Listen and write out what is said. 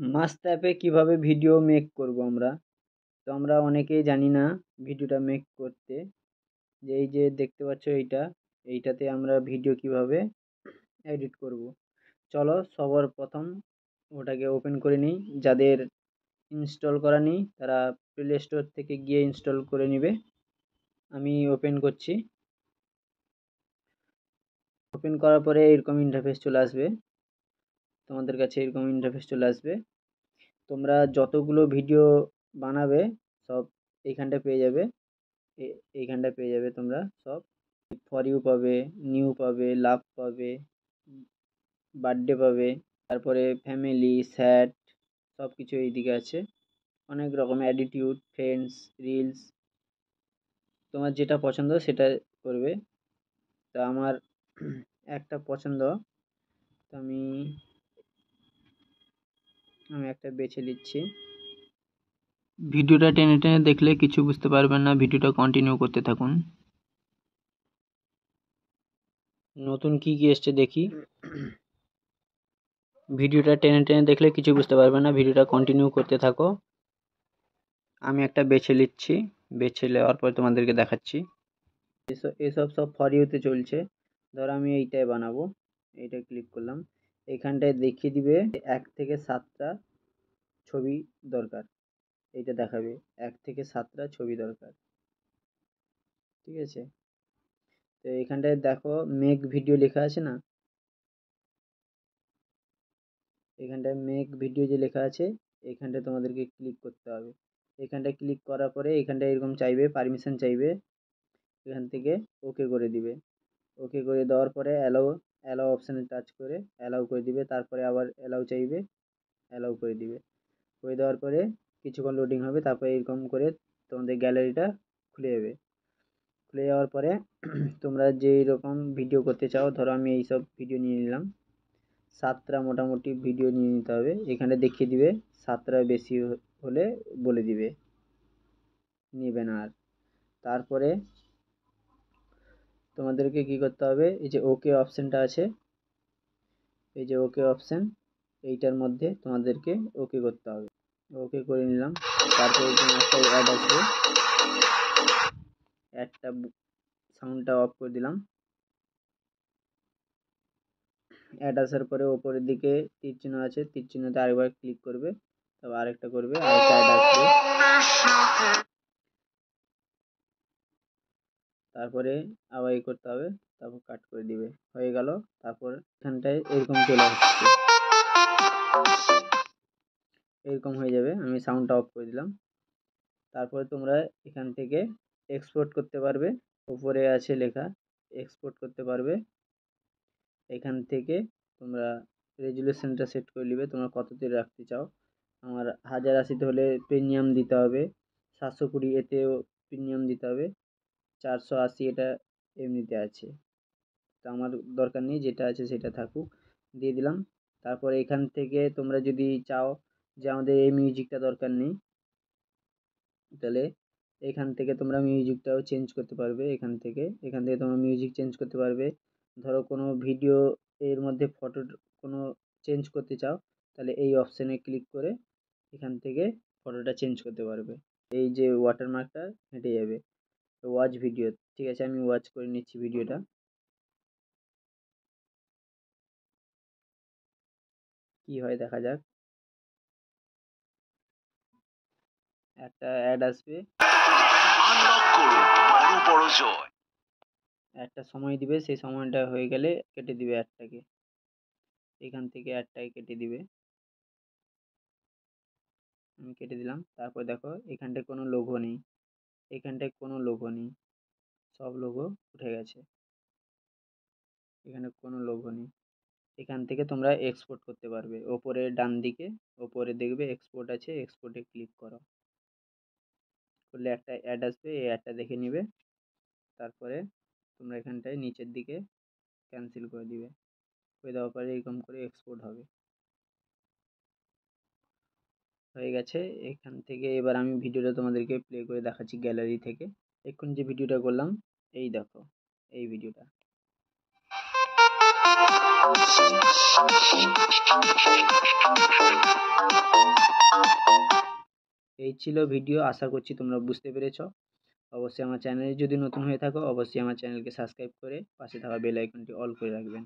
Must অ্যাপে কিভাবে video make করব আমরা। তো আমরা অনেকেই জানি না ভিডিওটা মেক করতে। যে এই যে দেখতে পাচ্ছ এইটাতে আমরা ভিডিও কিভাবে এডিট করব। চলো সবার প্রথম ওটাকে ওপেন করে নিই। যাদের ইনস্টল করা নেই তারা প্লে স্টোর থেকে গিয়ে ইনস্টল করে নেবে। আমি ওপেন করছি। ওপেন করার পরে এরকম ইন্টারফেস চলে আসবে, তোমাদের কাছে এরকম ইন্টারফেস চলে আসবে। তোমরা যতগুলো ভিডিও বানাবে সব এইখানটায় পেয়ে যাবে। এইখানটায় পেয়ে যাবে তোমরা সব। ফর ইউ পাবে, নিউ পাবে, লাভ পাবে, বার্থডে পাবে, তারপরে ফ্যামিলি, স্যাড, সব কিছু এইদিকে আছে। অনেক রকম অ্যাটিটিউড, ফ্রেন্ডস, রিলস, তোমার যেটা পছন্দ সেটা করবে। তা আমার একটা পছন্দ, তো আমি একটা বেছে নিচ্ছি। ভিডিওটা টেনে টেনে দেখলে কিছু বুঝতে পারবেন না, ভিডিওটা কন্টিনিউ করতে থাকুন। নতুন কি কি এসছে দেখি। ভিডিওটা টেনে টেনে দেখলে কিছু বুঝতে পারবে না, ভিডিওটা কন্টিনিউ করতে থাকো। আমি একটা বেছে নিচ্ছি, বেছে নেওয়ার পর তোমাদেরকে দেখাচ্ছি। এসব সব ফর ইউতে চলছে। ধরো আমি এইটাই বানাবো, এইটা ক্লিক করলাম। এইখানটায় দেখিয়ে দিবে 1 থেকে 7টা ছবি দরকার। এইটা দেখাবে 1 থেকে 7টা ছবি দরকার, ঠিক আছে। তো এইখানটায় দেখো মেক ভিডিও লেখা আছে না, এখানটায় মেক ভিডিও যে লেখা আছে এখানটায় তোমাদেরকে ক্লিক করতে হবে। এখানটায় ক্লিক করার পরে এখানটায় এরকম চাইবে, পারমিশন চাইবে। এখান থেকে ওকে করে দিবে। ওকে করে দেওয়ার পরে অ্যালাউ অ্যালাউ অপশানে টাচ করে অ্যালাউ করে দিবে। তারপরে আবার অ্যালাউ চাইবে, অ্যালাউ করে দিবে। করে দেওয়ার পরে কিছুক্ষণ লোডিং হবে, তারপরে এরকম করে তোমাদের গ্যালারিটা খুলে যাবে। খুলে যাওয়ার পরে তোমরা যেই রকম ভিডিও করতে চাও, ধরো আমি এইসব ভিডিও নিয়ে নিলাম। 7টা মোটামুটি ভিডিও নিয়ে নিতে হবে। এখানে দেখিয়ে দিবে, 7টা বেশি হলে বলে দিবে, নেবে না আর। তারপরে তোমাদেরকে কি করতে হবে, এই যে ওকে অপশানটা আছে, এই যে ওকে অপশান, এইটার মধ্যে তোমাদেরকে ওকে করতে হবে। ওকে করে নিলাম। তারপরে এখানে একটা অ্যাড আসবে, অ্যাডটা সাউন্ডটা অফ করে দিলাম। অ্যাড আসার পরে ওপরের দিকে তীর চিহ্ন আছে, তীর চিহ্নতে আরেকবার ক্লিক করবে, তারপর আরেকটা করবে, আরেকটা অ্যাড আসবে। তারপরে আবার এই করতে হবে, তারপর কাট করে দিবে, হয়ে গেল। তারপর এখানটায় এরকম চলে আসছে, এরকম হয়ে যাবে। আমি সাউন্ডটা অফ করে দিলাম। তারপরে তোমরা এখান থেকে এক্সপোর্ট করতে পারবে, উপরে আছে লেখা এক্সপোর্ট করতে পারবে। এখান থেকে তোমরা রেজুলেশনটা সেট করে নেবে, তোমরা কততে রাখতে চাও। আমার 1080 হলে প্রিমিয়াম দিতে হবে, 720 এতেও প্রিমিয়াম দিতে হবে, 480 এটা এমনিতে আছে। তো আমার দরকার নেই, যেটা আছে সেটা থাকুক, দিয়ে দিলাম। তারপরে এখান থেকে তোমরা যদি চাও যে আমাদের এই মিউজিকটা দরকার নেই, তাহলে এখান থেকে তোমরা মিউজিকটাও চেঞ্জ করতে পারবে। এখান থেকে তোমরা মিউজিক চেঞ্জ করতে পারবে। ধরো কোনো ভিডিও এর মধ্যে ফটো কোনো চেঞ্জ করতে চাও, তাহলে এই অপশানে ক্লিক করে এখান থেকে ফটোটা চেঞ্জ করতে পারবে। এই যে ওয়াটারমার্কটা হেঁটে যাবে। ওয়াচ ভিডিও, ঠিক আছে, আমি ওয়াচ করে নিচ্ছি ভিডিওটা। কি হয় দেখা যাক। একটা অ্যাড আসবে, একটা সময় দিবে, সেই সময়টা হয়ে গেলে কেটে দিবে অ্যাডটাকে। এখান থেকে অ্যাডটাকে কেটে দিবে, আমি কেটে দিলাম। তারপর দেখো এখানটায় কোনো লোগো নেই, এখানটায় কোনো লোগো নেই, সব লোগো উঠে গেছে। এখানে কোনো লোগো নেই। এখান থেকে তোমরা এক্সপোর্ট করতে পারবে। ওপরে ডান দিকে ওপরে দেখবে এক্সপোর্ট আছে, এক্সপোর্টে ক্লিক করো, করলে একটা অ্যাড আসবে, এই অ্যাডটা দেখে নিবে। তারপরে তোমরা এখানটায় নিচের দিকে ক্যান্সেল করে দিবে, করে দেওয়ার পরে এরকম করে এক্সপোর্ট হবে। হয়ে গেছে। এখান থেকে এবার আমি ভিডিওটা তোমাদেরকে প্লে করে দেখাচ্ছি গ্যালারি থেকে। এখন যে ভিডিওটা করলাম, এই দেখো এই ভিডিওটা। এই ছিল ভিডিও, আশা করছি তোমরা বুঝতে পেরেছ। অবশ্যই আমার চ্যানেলে যদি নতুন হয়ে থাকো অবশ্যই আমার চ্যানেলকে সাবস্ক্রাইব করে পাশে থাকা বেল আইকনটি অল করে রাখবেন।